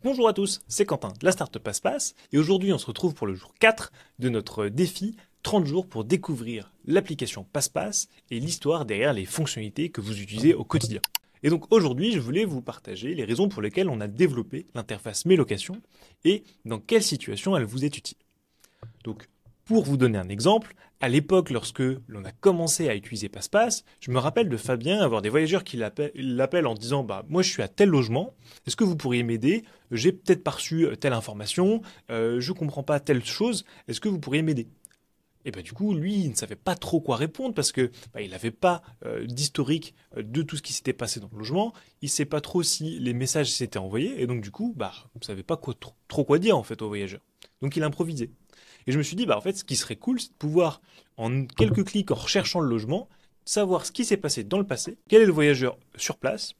Bonjour à tous, c'est Quentin de la Startup Passe-Passe et aujourd'hui on se retrouve pour le jour 4 de notre défi 30 jours pour découvrir l'application Passe-Passe et l'histoire derrière les fonctionnalités que vous utilisez au quotidien. Et donc aujourd'hui je voulais vous partager les raisons pour lesquelles on a développé l'interface Mes Locations et dans quelle situation elle vous est utile. Donc pour vous donner un exemple, à l'époque, lorsque l'on a commencé à utiliser Passe-Passe, je me rappelle de Fabien avoir des voyageurs qui l'appellent en disant « moi je suis à tel logement, est-ce que vous pourriez m'aider? J'ai peut-être pas reçu telle information, je comprends pas telle chose, est-ce que vous pourriez m'aider ?» Et du coup, lui, il ne savait pas trop quoi répondre parce que il n'avait pas d'historique de tout ce qui s'était passé dans le logement, il ne sait pas trop si les messages s'étaient envoyés, et donc du coup, il ne savait pas trop quoi dire en fait aux voyageurs. Donc il improvisait. Et je me suis dit, en fait, ce qui serait cool, c'est de pouvoir, en quelques clics, en recherchant le logement, savoir ce qui s'est passé dans le passé, quel est le voyageur sur place,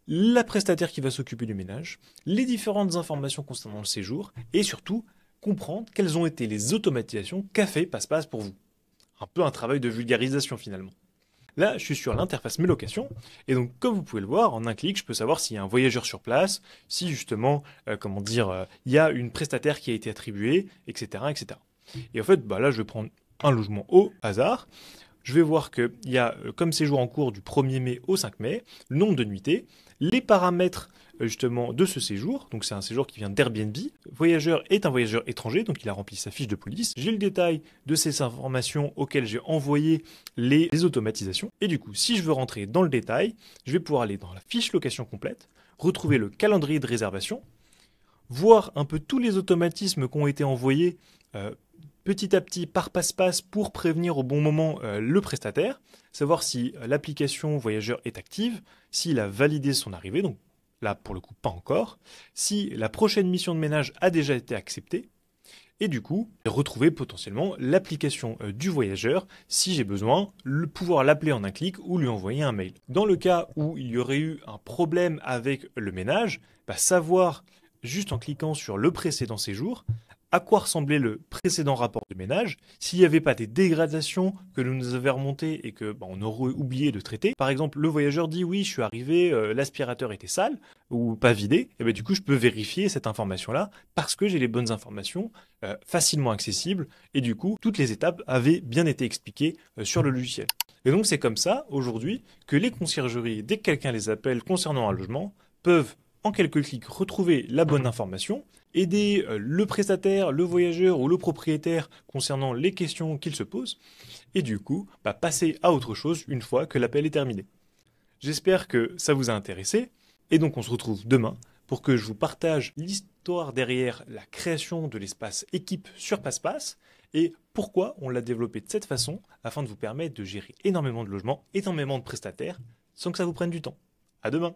la prestataire qui va s'occuper du ménage, les différentes informations concernant le séjour, et surtout, comprendre quelles ont été les automatisations qu'a fait Passe-Passe pour vous. Un peu un travail de vulgarisation finalement. Là, je suis sur l'interface Mes Locations, et donc comme vous pouvez le voir, en un clic, je peux savoir s'il y a un voyageur sur place, si justement, il y a une prestataire qui a été attribuée, etc., etc. Et en fait, là, je vais prendre un logement au hasard. Je vais voir qu'il y a, comme séjour en cours du 1er mai au 5 mai, le nombre de nuitées, les paramètres justement de ce séjour, donc c'est un séjour qui vient d'Airbnb. Voyageur est un voyageur étranger, donc il a rempli sa fiche de police. J'ai le détail de ces informations auxquelles j'ai envoyé les automatisations. Et du coup, si je veux rentrer dans le détail, je vais pouvoir aller dans la fiche location complète, retrouver le calendrier de réservation, voir un peu tous les automatismes qui ont été envoyés petit à petit par Passe-Passe pour prévenir au bon moment le prestataire, savoir si l'application voyageur est active, s'il a validé son arrivée, donc là pour le coup pas encore, si la prochaine mission de ménage a déjà été acceptée, et du coup retrouver potentiellement l'application du voyageur si j'ai besoin, pouvoir l'appeler en un clic ou lui envoyer un mail. Dans le cas où il y aurait eu un problème avec le ménage, savoir juste en cliquant sur le précédent séjour, à quoi ressemblait le précédent rapport de ménage, s'il n'y avait pas des dégradations que l'on nous avait remontées et que on aurait oublié de traiter. Par exemple, le voyageur dit oui, je suis arrivé, l'aspirateur était sale ou pas vidé, et du coup je peux vérifier cette information-là parce que j'ai les bonnes informations facilement accessibles et du coup toutes les étapes avaient bien été expliquées sur le logiciel. Et donc c'est comme ça aujourd'hui que les conciergeries, dès que quelqu'un les appelle concernant un logement, peuvent en quelques clics retrouver la bonne information, aider le prestataire, le voyageur ou le propriétaire concernant les questions qu'il se pose, et du coup, passer à autre chose une fois que l'appel est terminé. J'espère que ça vous a intéressé, et donc on se retrouve demain pour que je vous partage l'histoire derrière la création de l'espace équipe sur Passe-Passe, et pourquoi on l'a développé de cette façon, afin de vous permettre de gérer énormément de logements, énormément de prestataires, sans que ça vous prenne du temps. À demain!